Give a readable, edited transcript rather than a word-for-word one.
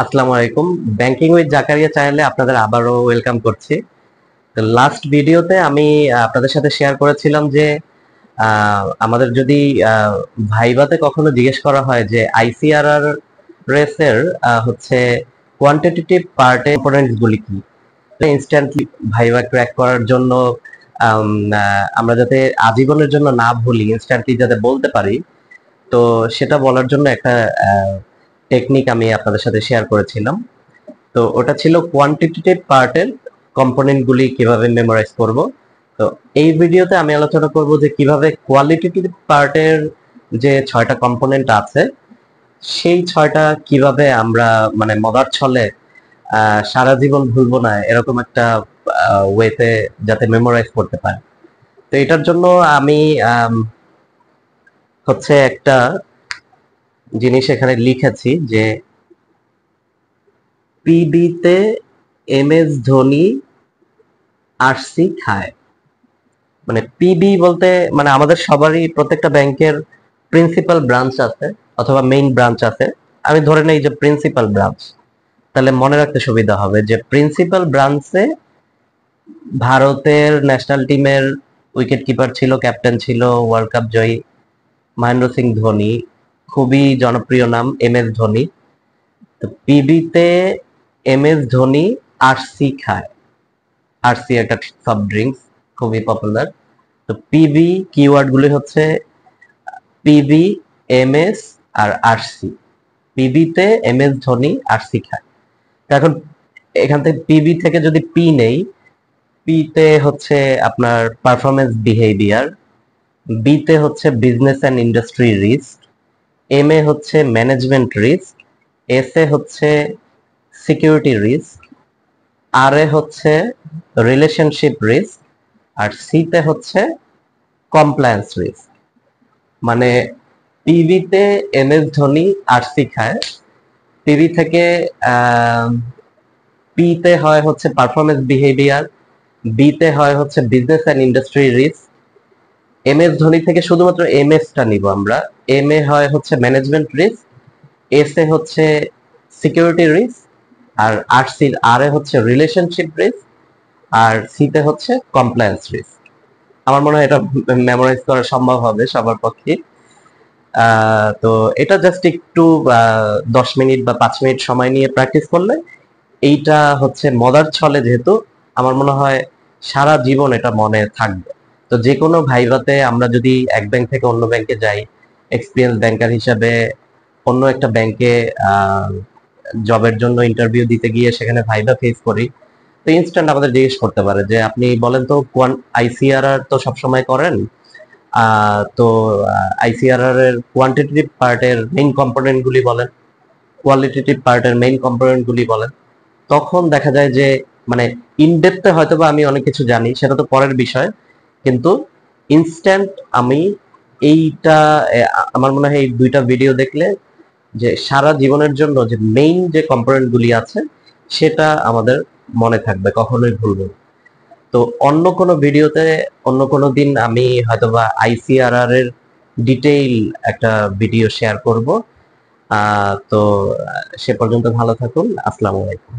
আসসালামু আলাইকুম। Banking with Zakaria চ্যানেলে আপনাদের আবারও ওয়েলকাম করছি। তো লাস্ট ভিডিওতে আমি আপনাদের সাথে শেয়ার করেছিলাম যে আমাদের যদি ভাইভাতে কখনো জিজ্ঞেস করা হয় যে আইসিআরআর রেসের হচ্ছে কোয়ান্টিটেটিভ পার্টে কম্পোনেন্টস গুলি কি, ইনস্ট্যান্টলি ভাইভা ক্র্যাক করার জন্য আমরা যাতে আজীবনের জন্য না ভুলি, ইনস্ট্যান্টলি যাতে বলতে পারি, তো সেটা বলার জন্য একটা টেকনিক আমি আপনাদের সাথে শেয়ার করেছিলাম। তো ওটা ছিল কোয়ান্টিটেটিভ পার্টের কম্পোনেন্ট গুলি কিভাবে মেমোরাইজ করব। তো এই ভিডিওতে আমি আলোচনা করব যে কিভাবে কোয়ালিটেটিভ পার্টের যে 6টা কম্পোনেন্ট আছে সেই 6টা কিভাবে আমরা মানে মজার ছলে সারা জীবন ভুলবো না এরকম একটা ওয়েতে যাতে মেমোরাইজ করতে পারি। তো এটার জন্য আমি হচ্ছে একটা জিনিস এখানে লিখেছি যে পিবিতে এমএস ধোনি আরসি খায়। মানে পিবি বলতে মানে আমাদের সবারই প্রত্যেকটা ব্যাংকের প্রিন্সিপাল ব্রাঞ্চ আছে অথবা মেইন ব্রাঞ্চ আছে। আমি ধরে নেই যে প্রিন্সিপাল ব্রাঞ্চ, তাহলে মনে রাখতে সুবিধা হবে যে প্রিন্সিপাল ব্রাঞ্চে ভারতের ন্যাশনাল টিমের উইকেট কিপার ছিল, ক্যাপ্টেন ছিল, ওয়ার্ল্ড কাপ জয়ী মহেন্দ্র সিং ধোনি, খুবই জনপ্রিয় নাম এম এস ধোনি। তো পিবিতে এম এস ধোনি আরসি খায়। আরসি একটা সফট ড্রিঙ্কস, খুবই পপুলার। তো পিবি কিওয়ার্ড গুলি হচ্ছে পিবি, এমএস আর আরসি। পিবিতে এমএস ধোনি আরসি খায়। এখন এখান থেকে পিবি থেকে যদি পি নেই, পিতে হচ্ছে আপনার পারফরমেন্স বিহেভিয়ার, বিতে হচ্ছে business and industry risk, M A হচ্ছে ম্যানেজমেন্ট রিস্ক, এস এ হচ্ছে সিকিউরিটি রিস্ক, আর এ হচ্ছে রিলেশনশিপ রিস্ক, আর সিতে হচ্ছে কমপ্লায়েন্স রিস্ক। মানে টিভিতে এম এস ধোনি আরসি খায়, টিভি থেকে পিতে হয় হচ্ছে পারফরমেন্স বিহেভিয়ার, বিতে হয় হচ্ছে business and industry risk, M S Dhoni থেকে শুধুমাত্র এম এস টা নিব আমরা, এম এ হয় হচ্ছে ম্যানেজমেন্ট রিস্ক, এস এ হচ্ছে সিকিউরিটি রিস্ক, আর আর সি আর এ হচ্ছে রিলেশনশিপ রিস্ক, আর সিতে হচ্ছে কমপ্লায়েন্স রিস্ক। আমার মনে হয় এটা মেমোরাইজ করা সম্ভব হবে সবার পক্ষে। তো এটা জাস্ট একটু 10 মিনিট বা 5 মিনিট সময় নিয়ে প্র্যাকটিস করলে এইটা হচ্ছে মজার ছলে, যেহেতু আমার মনে হয় সারা জীবন এটা মনে থাকবে। তো যে কোনো ভাইভাতে আমরা যদি এক ব্যাংক থেকে অন্য ব্যাংকে যাই, এক্সপিরিয়েন্স ব্যাংকার হিসাবে অন্য একটা ব্যাংকে জবের জন্য ইন্টারভিউ দিতে গিয়ে সেখানে ভাইভা ফেস করি, তো ইনস্ট্যান্ট আমাদের জিজ্ঞেস করতে পারে যে আপনি বলেন তো আইসিআরআর তো সবসময় করেন, তো আইসিআরআর এর কোয়ান্টিটেটিভ পার্টের মেইন কম্পোনেন্ট গুলি বলেন, কোয়ালিটেটিভ পার্টের মেইন কম্পোনেন্ট গুলি বলেন। তখন দেখা যায় যে মানে ইনডেপথে হয়তো বা আমি অনেক কিছু জানি, সেটা তো পরের বিষয়, কিন্তু ইনস্ট্যান্ট আমি এইটা আমার মনে হয় এই দুইটা ভিডিও দেখলে যে সারা জীবনের জন্য যে মেইন যে কম্পোনেন্ট গুলি আছে সেটা আমাদের মনে থাকবে, কখনোই ভুলবো না। তো অন্য কোনো ভিডিওতে অন্য কোনো দিন আমি হয়তোবা আইসিআরআর এর ডিটেইল একটা ভিডিও শেয়ার করব। তো সে পর্যন্ত ভালো থাকুন। আসসালামু আলাইকুম।